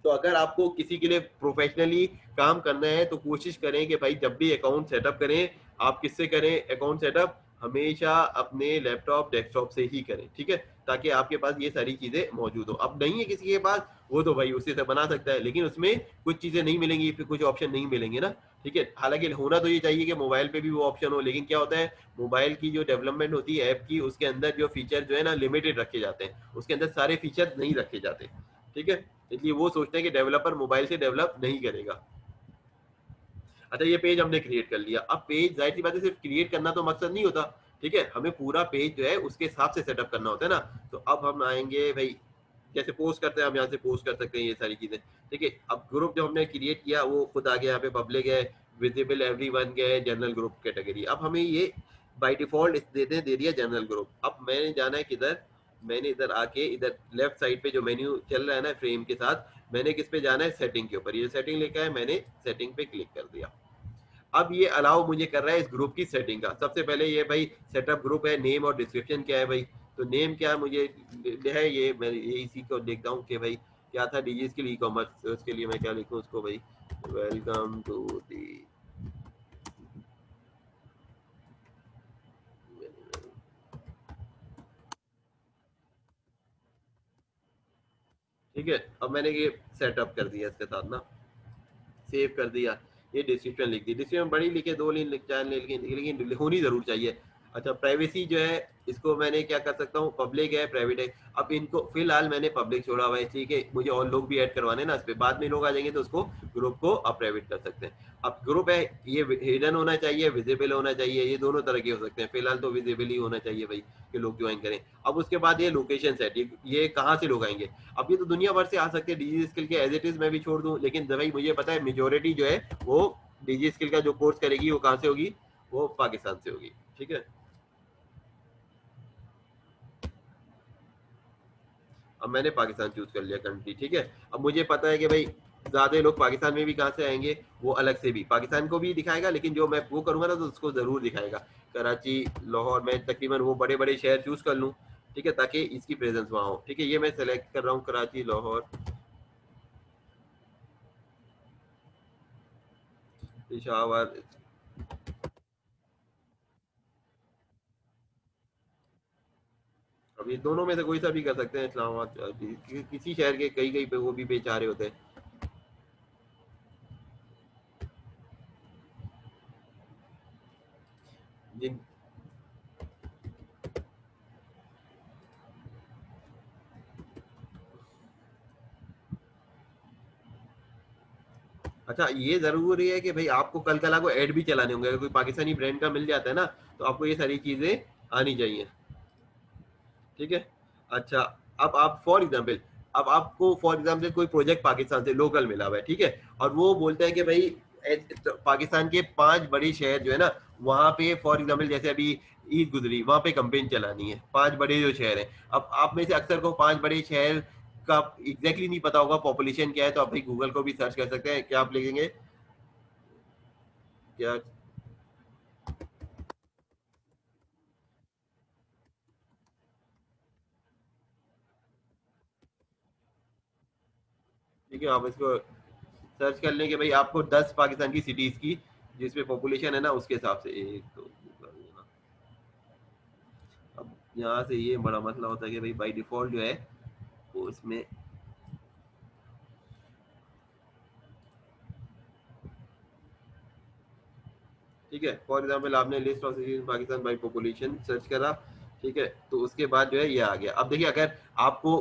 तो अगर आपको किसी के लिए प्रोफेशनली काम करना है तो कोशिश करें कि भाई जब भी अकाउंट सेटअप करें, आप किससे करें अकाउंट सेटअप, हमेशा अपने लैपटॉप डेस्कटॉप से ही करें, ठीक है, ताकि आपके पास ये सारी चीजें मौजूद हो। अब नहीं है किसी के पास, वो तो भाई उसी से बना सकता है, लेकिन उसमें कुछ चीजें नहीं मिलेंगी, फिर कुछ ऑप्शन नहीं मिलेंगे ना, ठीक है। हालांकि होना तो ये चाहिए कि मोबाइल पे भी वो ऑप्शन हो, लेकिन क्या होता है मोबाइल की जो डेवलपमेंट होती है ऐप की, उसके अंदर जो फीचर जो है ना लिमिटेड रखे जाते हैं, उसके अंदर सारे फीचर नहीं रखे जाते, ठीक है। इसलिए वो सोचते हैं कि डेवलपर मोबाइल से डेवलप नहीं करेगा। अच्छा, ये पेज हमने क्रिएट कर लिया। अब पेज जाहिर सी बात है सिर्फ क्रिएट करना तो मकसद नहीं होता, ठीक है, हमें पूरा पेज जो है उसके हिसाब से सेटअप करना होता है ना। तो अब हम आएंगे भाई जैसे पोस्ट करते हैं हम यहाँ से पोस्ट कर सकते हैं ये सारी चीजें। ठीक है, अब ग्रुप जो हमने क्रिएट किया वो खुद आ गया, यहाँ पे पब्लिक है, विजिबल एवरीवन के है, जनरल ग्रुप कैटेगरी। अब हमें ये बाय डिफॉल्ट देते दे दिया जनरल ग्रुप। अब मैंने जाना है किधर, मैंने इधर आके इधर लेफ्ट साइड पे जो मेन्यू चल रहा है ना फ्रेम के साथ, मैंने किस पे जाना है, सेटिंग के ऊपर। ये सेटिंग लेकर है, मैंने सेटिंग पे क्लिक कर दिया। अब ये अलाउ मुझे कर रहा है इस ग्रुप की सेटिंग का। सबसे पहले ये भाई सेटअप ग्रुप है, नेम और डिस्क्रिप्शन क्या है भाई, तो नेम क्या मुझे है, ये मैं ये इसी को देखता हूँ कि भाई क्या था, डीजी स्किल ई कॉमर्स, उसके लिए मैं क्या लिखूँ उसको भाई, वेलकम टू दी, ठीक है। अब मैंने ये सेटअप कर दिया इसके साथ ना, सेव कर दिया, ये डिस्क्रिप्शन लिख दी, डिस्क्रिप्शन बड़ी लिखे, 2 लाइन लिख, 4 लाइन लिखे, लेकिन होनी जरूर चाहिए। अच्छा, प्राइवेसी जो है इसको मैंने क्या कर सकता हूँ, पब्लिक है, प्राइवेट है। अब इनको फिलहाल मैंने पब्लिक छोड़ा हुआ है, ठीक है, मुझे और लोग भी ऐड करवाने ना इस पे, बाद में लोग आ जाएंगे तो उसको ग्रुप को आप प्राइवेट कर सकते हैं। अब ग्रुप है, ये हिडन होना चाहिए, विजिबल होना चाहिए, ये दोनों तरह के हो सकते हैं। फिलहाल तो विजिबल ही होना चाहिए भाई कि लोग ज्वाइन करें। अब उसके बाद ये लोकेशन सेट, ये कहाँ से लोग आएंगे। अब ये तो दुनिया भर से आ सकते हैं डिजी स्किल के, एज इट इज मैं भी छोड़ दूं, लेकिन भाई मुझे पता है मेजोरिटी जो है वो डिजी स्किल का जो कोर्स करेगी वो कहाँ से होगी, वो पाकिस्तान से होगी। ठीक है, अब मैंने पाकिस्तान चूज कर लिया कंट्री। ठीक है, अब मुझे पता है कि भाई ज्यादा लोग पाकिस्तान में भी कहाँ से आएंगे, वो अलग से भी पाकिस्तान को भी दिखाएगा, लेकिन जो मैं वो करूंगा ना तो उसको जरूर दिखाएगा। कराची, लाहौर, मैं तकरीबन वो बड़े बड़े शहर चूज कर लूँ, ठीक है, ताकि इसकी प्रेजेंस वहाँ हो। ठीक है, ये मैं सेलेक्ट कर रहा हूँ, कराची, लाहौर, पेशावर। अब ये दोनों में से कोई सा भी कर सकते हैं, इस्लामाबाद, किसी शहर के कई कई पे वो भी बेचारे होते हैं जिन। अच्छा, ये जरूरी है कि भाई आपको कल कला को ऐड भी चलाने होंगे, अगर कोई पाकिस्तानी ब्रांड का मिल जाता है ना तो आपको ये सारी चीजें आनी चाहिए। ठीक है, अच्छा, अब आप फॉर एग्जाम्पल, अब आपको फॉर एग्जाम्पल कोई प्रोजेक्ट पाकिस्तान से लोकल मिला हुआ है, ठीक है, और वो बोलता है कि भाई तो पाकिस्तान के 5 बड़े शहर जो है ना, वहां पे फॉर एग्जाम्पल जैसे अभी ईद गुजरी, वहां पे कंपेन चलानी है, 5 बड़े जो शहर हैं। अब आप में से अक्सर को 5 बड़े शहर का एग्जैक्टली नहीं पता होगा पॉपुलेशन क्या है, तो आप भाई गूगल को भी सर्च कर सकते हैं। क्या आप लिखेंगे, क्या, ठीक है, आप इसको सर्च कर लें कि भाई आपको 10 पाकिस्तान की सिटीज की जिसमें पॉपुलेशन है ना उसके हिसाब से, एक तो अब यहाँ से ये बड़ा मसला होता है कि भाई बाई डिफॉल्ट जो है वो इसमें, ठीक है, फॉर एग्जाम्पल आपने list of cities in Pakistan by population search करा, ठीक है, तो उसके बाद जो है ये आ गया। अब देखिए, अगर आपको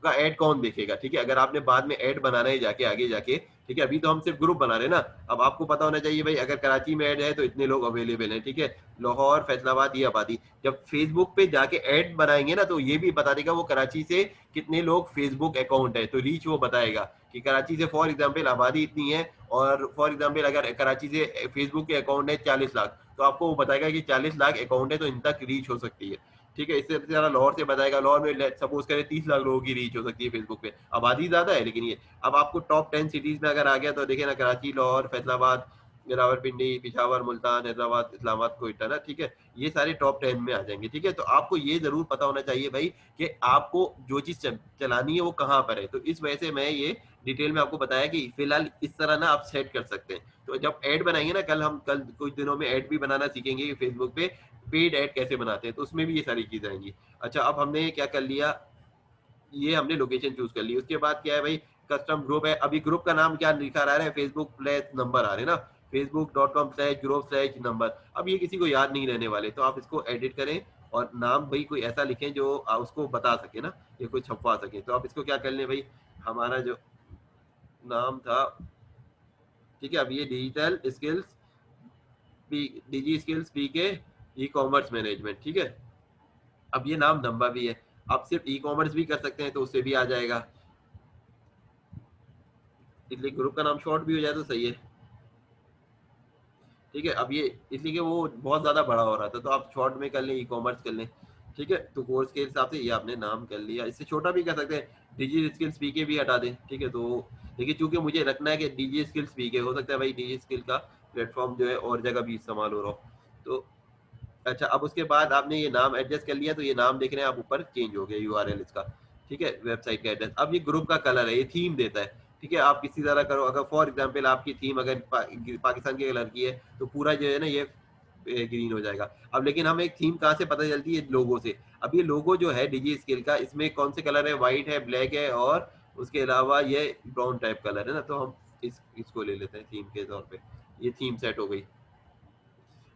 का ऐड कौन देखेगा, ठीक है, अगर आपने बाद में ऐड बनाना है जाके आगे जाके, ठीक है, अभी तो हम सिर्फ ग्रुप बना रहे हैं ना। अब आपको पता होना चाहिए भाई, अगर कराची में ऐड है तो इतने लोग अवेलेबल हैं, ठीक है, लाहौर, फैसलाबाद, ये आबादी। जब फेसबुक पे जाके ऐड बनाएंगे ना तो ये भी बता देगा वो कराची से कितने लोग फेसबुक अकाउंट है, तो रीच वो बताएगा कि कराची से फॉर एग्जाम्पल आबादी इतनी है, और फॉर एग्जाम्पल अगर कराची से फेसबुक के अकाउंट है 40 लाख, तो आपको वो बताएगा कि 40 लाख अकाउंट है तो इन तक रीच हो सकती है। ठीक है, इससे ज्यादा लाहौर से बताएगा, लाहौर में सपोज करें 30 लाख लोगों की रीच हो सकती है फेसबुक पे, आबादी ज्यादा है लेकिन ये। अब आपको टॉप 10 सिटीज में अगर आ गया तो देखे ना, कराची, लाहौर, फैसलाबाद, रावलपिंडी, पिशावर, मुल्तान, हैदराबाद, इस्लामाबाद, कोयटा ना, ठीक है, ये सारे टॉप 10 में आ जाएंगे। ठीक है, तो आपको ये जरूर पता होना चाहिए भाई कि आपको जो चीज चलानी है वो कहाँ पर है। तो इस वजह से मैं ये डिटेल में आपको बताया कि फिलहाल इस तरह ना आप सेट कर सकते हैं। तो जब ऐड बनाएंगे ना, कल कुछ दिनों में ऐड भी बनाना सीखेंगे फेसबुक पे, पेड ऐड कैसे बनाते हैं, तो उसमें भी ये सारी चीजें आएंगी। अच्छा, अब हमने क्या कर लिया, ये हमने लोकेशन चूज कर ली। उसके बाद क्या है भाई, कस्टम ग्रुप है। अभी ग्रुप का नाम क्या लिखा रहा है, फेसबुक प्लस नंबर आ रहे हैं ना, facebook.com/group/नंबर। अब ये किसी को याद नहीं रहने वाले, तो आप इसको एडिट करें और नाम भाई कोई ऐसा लिखें जो उसको बता सके ना, ये कोई छपवा सके। तो आप इसको क्या कर लें भाई, हमारा जो नाम था, ठीक है, अब ये डिजिटल स्किल्स, डिजी स्किल्स पी के ई कॉमर्स मैनेजमेंट, ठीक है, अब ये नाम लंबा भी है। आप सिर्फ ई कॉमर्स भी कर सकते हैं तो उससे भी आ जाएगा, इसलिए ग्रुप का नाम शॉर्ट भी हो जाए तो सही है। ठीक है, अब ये इसलिए कि वो बहुत ज्यादा बड़ा हो रहा था, तो आप शॉर्ट में कर लें, ई कॉमर्स कर लें। ठीक है, तो कोर्स के हिसाब से ये आपने नाम कर लिया। इससे छोटा भी कर सकते हैं, डिजी स्किल्स पीके भी हटा दें। ठीक है, तो लेकिन चूंकि मुझे रखना है कि डिजी स्किल्स पीके, हो सकता है भाई डिजी स्किल का प्लेटफॉर्म जो है और जगह भी इस्तेमाल हो रहा हो। तो अच्छा, अब उसके बाद आपने ये नाम एडजस्ट कर लिया, तो ये नाम देख रहे हैं आप ऊपर चेंज हो गया यूआरएल इसका। ठीक है, वेबसाइट का एड्रेस। अब ये ग्रुप का कलर है, ये थीम देता है। ठीक है, आप किसी तरह करो, अगर फॉर एग्जांपल आपकी थीम अगर पाकिस्तान के कलर की है तो पूरा जो है ना ये ग्रीन हो जाएगा। अब लेकिन हमें एक थीम कहाँ से पता चलती है? लोगो से। अब ये लोगो जो है डिजी स्किल का, इसमें कौन से कलर है? व्हाइट है, ब्लैक है, और उसके अलावा ये ब्राउन टाइप कलर है ना, तो हम इसको ले लेते हैं थीम के तौर पे। ये थीम सेट हो गई।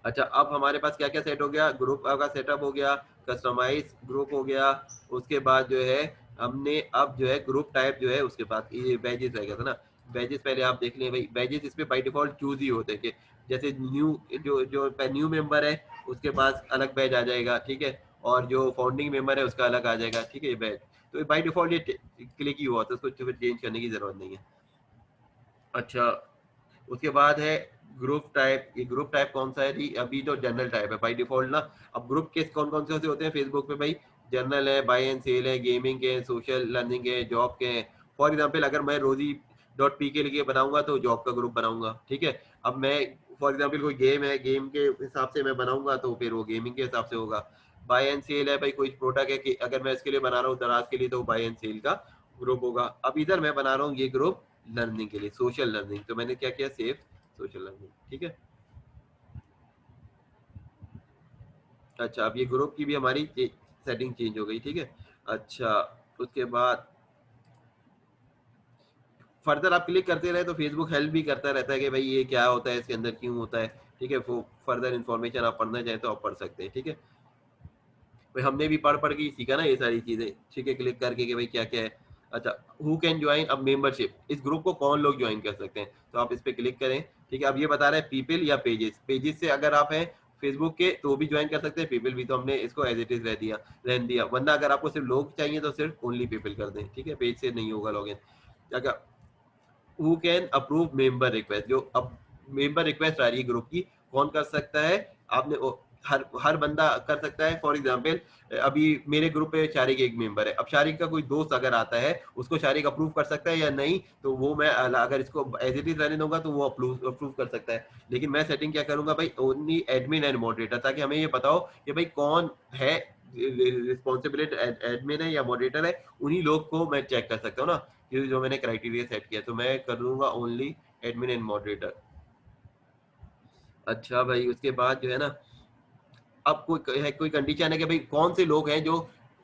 अच्छा, अब हमारे पास क्या क्या सेट हो गया? ग्रुप का सेटअप हो गया, कस्टमाइज ग्रुप हो गया, उसके बाद जो है हमने अब जो है ग्रुप टाइप जो है, उसके बाद ये बैजेस रह गया था ना। बैजेस पहले आप देख लें भाई, बैजेस इसमें बाय डिफॉल्ट चूज ही होते हैं कि जैसे न्यू, जो जो न्यू मेंबर है उसके पास अलग बैज आ जाएगा। ठीक है, और जो फाउंडिंग मेंबर है उसका अलग आ जाएगा। ठीक है, ये बैज तो बाय डिफॉल्ट ये क्लिक ही हुआ था, उसको चेंज करने की जरूरत नहीं है। अच्छा, उसके बाद है ग्रुप टाइप। ये ग्रुप टाइप कौन सा है जी? अभी तो जनरल टाइप है बाय डिफॉल्ट ना। अब ग्रुप के कौन कौन से होते हैं फेसबुक पे भाई? जनरल है, बाय एंड सेल है, गेमिंग के, सोशल लर्निंग है, जॉब के हैं। फॉर एग्जांपल अगर मैं रोजी डॉट पी के लिए बनाऊंगा तो जॉब का ग्रुप बनाऊंगा। ठीक है, अब मैं फॉर एग्जांपल कोई गेम है, गेम के हिसाब से मैं बनाऊंगा तो फिर वो गेमिंग के हिसाब से होगा। बाय एंड सेल है भाई, कोई प्रोडक्ट है कि अगर मैं इसके लिए बना रहा हूँ दराज के लिए, तो बाय एंड सेल का ग्रुप होगा। अब इधर मैं बना रहा हूँ ये ग्रुप लर्निंग के लिए, सोशल लर्निंग, तो मैंने क्या किया? Save social learning. ठीक है, अच्छा, अब ये ग्रुप की भी हमारी सेटिंग चेंज हो गई। ठीक है, अच्छा, उसके बाद फर्दर आप क्लिक करते रहे तो फेसबुक हेल्प भी करता रहता है कि भाई ये क्या होता है, इसके अंदर क्यों होता है। ठीक है, वो फर्दर इन्फॉर्मेशन आप पढ़ना चाहें तो आप पढ़ सकते हैं। ठीक है भाई, हमने भी पढ़ पढ़ के ही सीखा ना ये सारी चीजें। ठीक है, क्लिक करके कि भाई क्या क्या है। अच्छा, हु कैन ज्वाइन, अब मेंबरशिप, इस ग्रुप को कौन लोग ज्वाइन कर सकते हैं, तो आप इस पे क्लिक करें। ठीक है, अब ये बता रहा है पीपल या पेजेस। पेजेस से अगर आप हैं फेसबुक के तो भी ज्वाइन कर सकते हैं, पीपल भी तो हमने इसको एज इट इज रहने दिया, वरना अगर आपको सिर्फ लोग चाहिए तो सिर्फ ओनली पीपल कर दें। ठीक है, पेज से नहीं होगा लॉगिन। क्या who can approve member request, जो अब मेंबर रिक्वेस्ट आ रही है ग्रुप की, कौन कर सकता है? आपने हर बंदा कर सकता है। फॉर एग्जांपल अभी मेरे ग्रुप पे शारिक एक मेंबर है, अब शारिक का कोई दोस्त अगर आता है उसको शारिक अप्रूव कर सकता है या नहीं, तो वो मैं अगर इसको एज इट इज रहने दूंगा तो वो अप्रूव अप्रूव कर सकता है। लेकिन मैं सेटिंग क्या करूंगा भाई? ओनली एडमिन एंड मॉडरेटर, ताकि हमें ये बताओ कि भाई कौन है रिस्पॉन्सिबिलिटी, एडमिन है या मॉडरेटर है, उन्हीं लोग को मैं चेक कर सकता हूँ ना। ये जो मैंने क्राइटेरिया सेट किया, तो मैं कर दूंगा ओनली एडमिन एंड मॉडरेटर। अच्छा भाई, उसके बाद जो है ना, अब कोई कंडीशन है कि भाई कौन से लोग हैं जो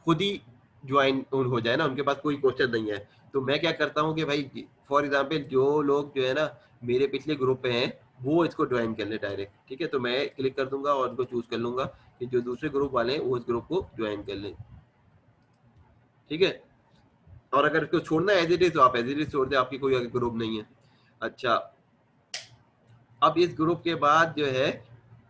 खुद ही ज्वाइन हो जाए ना, उनके पास कोई क्वेश्चन नहीं है। तो मैं क्या करता हूँ कि भाई फॉर एग्जांपल जो लोग जो है ना मेरे पिछले ग्रुप पे हैं वो इसको ज्वाइन कर ले डायरेक्ट। ठीक है, तो मैं क्लिक कर दूंगा और उनको चूज कर लूंगा कि जो दूसरे ग्रुप वाले हैं वो इस ग्रुप को ज्वाइन कर लें। ठीक है, और अगर इसको छोड़ना है एज इट इज तो आप एज इट इज छोड़ दें, आपकी कोई ग्रुप नहीं है। अच्छा, अब इस ग्रुप के बाद जो है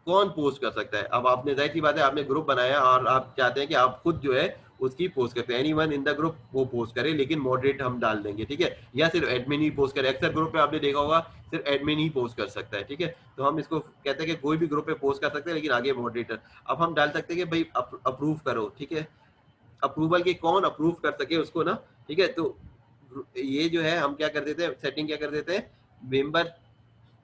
कौन पोस्ट कर सकता है? अब आपने जाहिर सी बात है आपने ग्रुप बनाया और आप चाहते हैं कि आप खुद जो है उसकी पोस्ट करते हैं, एनीवन इन द ग्रुप वो पोस्ट करे, लेकिन मॉडरेट हम डाल देंगे। ठीक है, या सिर्फ एडमिन ही पोस्ट करे। अक्सर ग्रुप पे आपने देखा होगा सिर्फ एडमिन ही पोस्ट कर सकता है। ठीक है, तो हम इसको कहते हैं कि कोई भी ग्रुप पे पोस्ट कर सकते हैं, लेकिन आगे मॉडरेटर। अब हम डाल सकते हैं कि भाई अप्रूव करो। ठीक है, अप्रूवल के कौन अप्रूव कर सके उसको ना। ठीक है, तो ये जो है हम क्या कर देते हैं, सेटिंग क्या कर देते हैं, member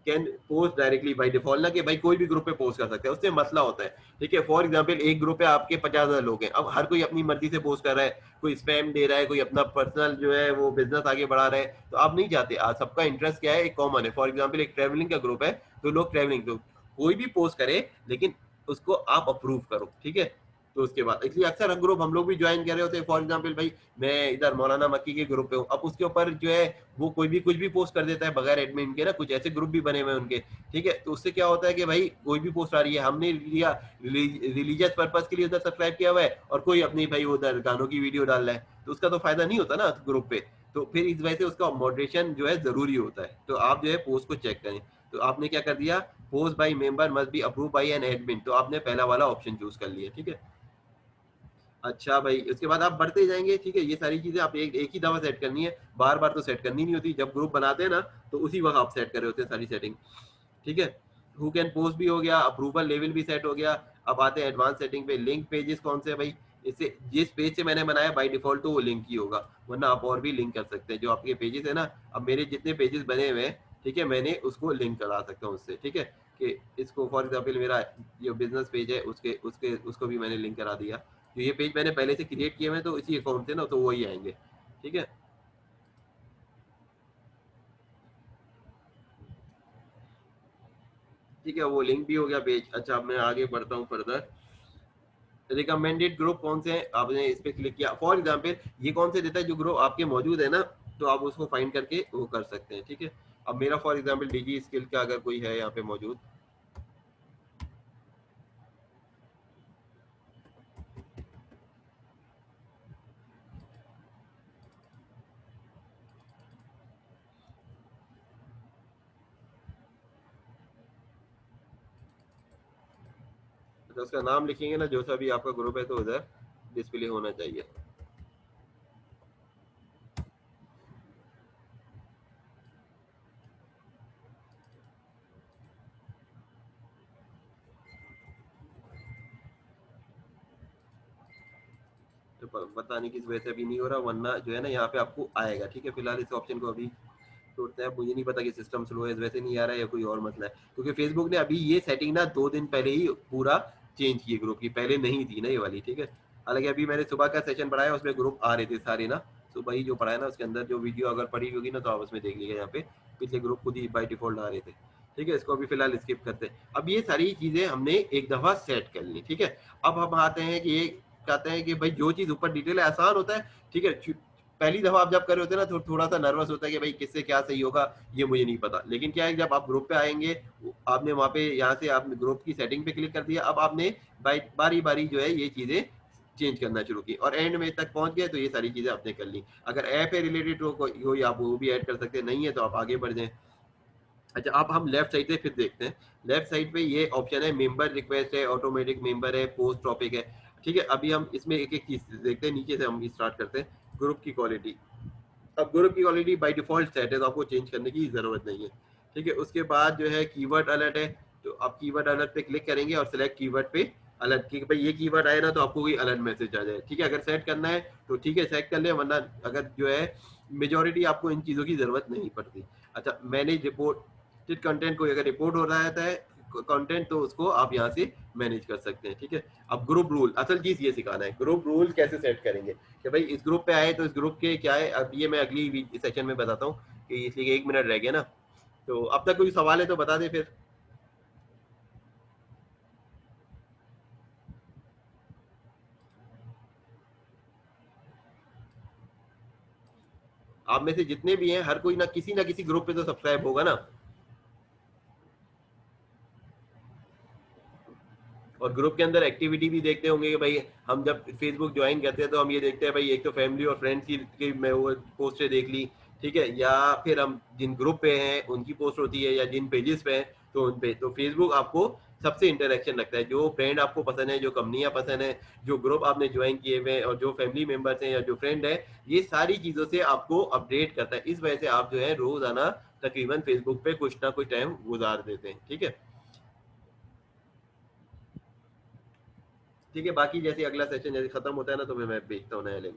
can post directly by default, ना कि भाई कोई भी ग्रुप पे पोस्ट कर सकते हैं, उससे मसला होता है। ठीक है, फॉर एग्जांपल एक ग्रुप पे आपके 50,000 लोग हैं, अब हर कोई अपनी मर्जी से पोस्ट कर रहा है, कोई स्पैम दे रहा है, कोई अपना पर्सनल जो है वो बिजनेस आगे बढ़ा रहा है, तो आप नहीं चाहते। आज सबका इंटरेस्ट क्या है? एक कॉमन है। फॉर एग्जाम्पल एक ट्रेवलिंग का ग्रुप है, तो लोग ट्रेवलिंग, तो कोई भी पोस्ट करे लेकिन उसको आप अप्रूव करो। ठीक है, तो उसके बाद इसलिए अक्सर हम ग्रुप हम लोग भी ज्वाइन कर रहे होते हैं। फॉर एग्जांपल भाई मैं इधर मौलाना मक्की के ग्रुप पे हूँ, अब उसके ऊपर जो है वो कोई भी कुछ भी पोस्ट कर देता है बगैर एडमिन के ना, कुछ ऐसे ग्रुप भी बने हुए हैं उनके। ठीक है, तो उससे क्या होता है कि भाई कोई भी पोस्ट आ रही है, हमने लिया रिलीजियस पर्पज के लिए उधर सब्सक्राइब किया हुआ है और कोई अपनी भाई उधर गानों की वीडियो डाल रहा है, तो उसका तो फायदा नहीं होता ना ग्रुप पे। तो फिर इस वजह से उसका मॉडरेशन जो है जरूरी होता है। तो आप जो है पोस्ट को चेक करें। तो आपने क्या कर दिया, post by member must be approve by an admin, तो आपने पहला वाला ऑप्शन चूज कर लिया। ठीक है, अच्छा भाई, उसके बाद आप बढ़ते जाएँगे, ठीक है? ये सारी चीज़ें आप एक एक ही दफ़ा सेट करनी है, बार-बार तो सेट करनी नहीं होती। जब ग्रुप बनाते हैं ना, तो उसी वक़्त आप सेट कर रहे होते हैं सारी सेटिंग, ठीक है? हू कैन पोस्ट भी हो गया, अप्रूवल लेवल भी सेट हो गया। अब आते हैं एडवांस सेटिंग पे, लिंक पेजेस कौन से हैं भाई? इससे जिस पेज से मैंने बनाया बाय डिफ़ॉल्ट तो वो लिंक ही होगा, वरना आप और भी लिंक कर सकते हैं। जो आपके पेजेस हैं ना, अब मेरे जितने पेजेस बने हुए हैं, ठीक है? मैंने उसको लिंक करा सकता हूँ उससे, ठीक है? कि इसको फॉर एग्ज़ाम्पल मेरा जो बिज़नेस पेज है उसके उसके उसको भी मैंने लिंक करा दिया। तो ये पेज मैंने पहले से क्रिएट किए हुए हैं तो इसी अकाउंट से ना तो वही आएँगे, ठीक है? ठीक है, वो लिंक भी हो गया पेज। अच्छा, अब मैं आगे बढ़ता हूँ फर्दर। रिकमेंडेड ग्रुप कौन से हैं, आपने इस पे क्लिक किया, फॉर एग्जांपल ये कौन से देता है, जो ग्रुप आपके मौजूद है ना, तो आप उसको फाइंड करके वो कर सकते हैं, ठीक है? अब मेरा फॉर एग्जांपल डीजी स्किल का अगर कोई है यहाँ पे मौजूद, तो उसका नाम लिखेंगे ना, जो सा भी आपका ग्रुप है तो उधर डिस्प्ले होना चाहिए। तो पता नहीं किस वजह से अभी नहीं हो रहा, वरना जो है ना यहाँ पे आपको आएगा, ठीक है? फिलहाल इस ऑप्शन को अभी छोड़ते हैं। मुझे नहीं पता कि सिस्टम स्लो है इस वजह से नहीं आ रहा है या कोई और मसला है, क्योंकि फेसबुक ने अभी ये सेटिंग ना 2 दिन पहले ही पूरा चेंज की ग्रुप की, पहले नहीं थी ना ये वाली, ठीक है? हालांकि अभी मैंने सुबह का सेशन पढ़ाया, उसमें ग्रुप आ रहे थे सारे ना, सुबह ही जो पढ़ाया ना उसके अंदर जो वीडियो अगर पड़ी होगी ना तो आप उसमें देख लीजिएगा, यहाँ पे पिछले ग्रुप खुद ही बाई डिफॉल्ट आ रहे थे, ठीक है? इसको अभी फिलहाल स्किप करते हैं। अब ये सारी चीजें हमने एक दफा सेट कर ली, ठीक है? अब हम आते हैं कि ये कहते हैं कि भाई जो चीज ऊपर डिटेल है आसान होता है, ठीक है? पहली दफा आप जब कर रहे होते हैं ना तो थोड़ा सा नर्वस होता है कि भाई किससे क्या सही होगा, ये मुझे नहीं पता। लेकिन क्या है, जब आप ग्रुप पे आएंगे, आपने वहाँ पे यहाँ से आपने ग्रुप की सेटिंग पे क्लिक कर दिया, अब आपने बारी बारी जो है ये चीजें चेंज करना शुरू की और एंड में तक पहुंच गए तो ये सारी चीजें आपने कर ली। अगर ऐप है रिलेटेड तो कोई आप वो भी ऐड कर सकते हैं, नहीं है तो आप आगे बढ़ जाएं। अच्छा, अब हम लेफ्ट साइड से फिर देखते हैं। लेफ्ट साइड पे ये ऑप्शन है, मेंबर रिक्वेस्ट है, ऑटोमेटिक मेंबर है, पोस्ट टॉपिक है, ठीक है? अभी हम इसमें एक एक चीज देखते हैं, नीचे से हम स्टार्ट करते हैं। ग्रुप की क्वालिटी, अब ग्रुप की क्वालिटी बाय डिफॉल्ट सेट है तो आपको चेंज करने की जरूरत नहीं है, ठीक है? उसके बाद जो है कीवर्ड अलर्ट है, तो आप कीवर्ड अलर्ट पे क्लिक करेंगे और सिलेक्ट कीवर्ड पे अलर्ट की भाई ये कीवर्ड आए ना तो आपको कोई अलर्ट मैसेज आ जाए, ठीक है? अगर सेट करना है तो ठीक है सेट कर ले, वरना अगर जो है मेजोरिटी आपको इन चीजों की जरूरत नहीं पड़ती। अच्छा, मैनेज रिपोर्टेड कंटेंट, कोई अगर रिपोर्ट हो रहा है कंटेंट तो उसको आप यहाँ से मैनेज कर सकते हैं, ठीक है? अब ग्रुप रूल, असल चीज ये सिखाना है, ग्रुप रूल कैसे सेट करेंगे कि भाई इस ग्रुप पे आए तो इस ग्रुप के क्या है, अब ये मैं अगली सेशन में बताता हूँ कि इसलिए 1 मिनट रह गया ना। तो अब तक कोई सवाल है तो बता दे फिर। आप में से जितने भी हैं हर कोई ना किसी ग्रुप पे तो सब्सक्राइब होगा ना, और ग्रुप के अंदर एक्टिविटी भी देखते होंगे कि भाई हम जब फेसबुक ज्वाइन करते हैं तो हम ये देखते हैं भाई एक तो फैमिली और फ्रेंड्स की मैं वो पोस्टें देख ली, ठीक है? या फिर हम जिन ग्रुप पे हैं उनकी पोस्ट होती है या जिन पेजेस पे हैं तो उन पे तो फेसबुक आपको सबसे इंटरेक्शन रखता है, जो ब्रांड आपको पसंद है, जो कंपनियां पसंद है, जो ग्रुप आपने ज्वाइन किए हुए हैं और जो फैमिली मेंबर्स हैं या जो फ्रेंड है, ये सारी चीजों से आपको अपडेट करता है। इस वजह से आप जो है रोजाना तकरीबन फेसबुक पे कुछ ना कुछ टाइम गुजार देते हैं, ठीक है? ठीक है, बाकी जैसे अगला सेशन जैसे खत्म होता है ना तो मैं भेजता हूँ नया लिंक।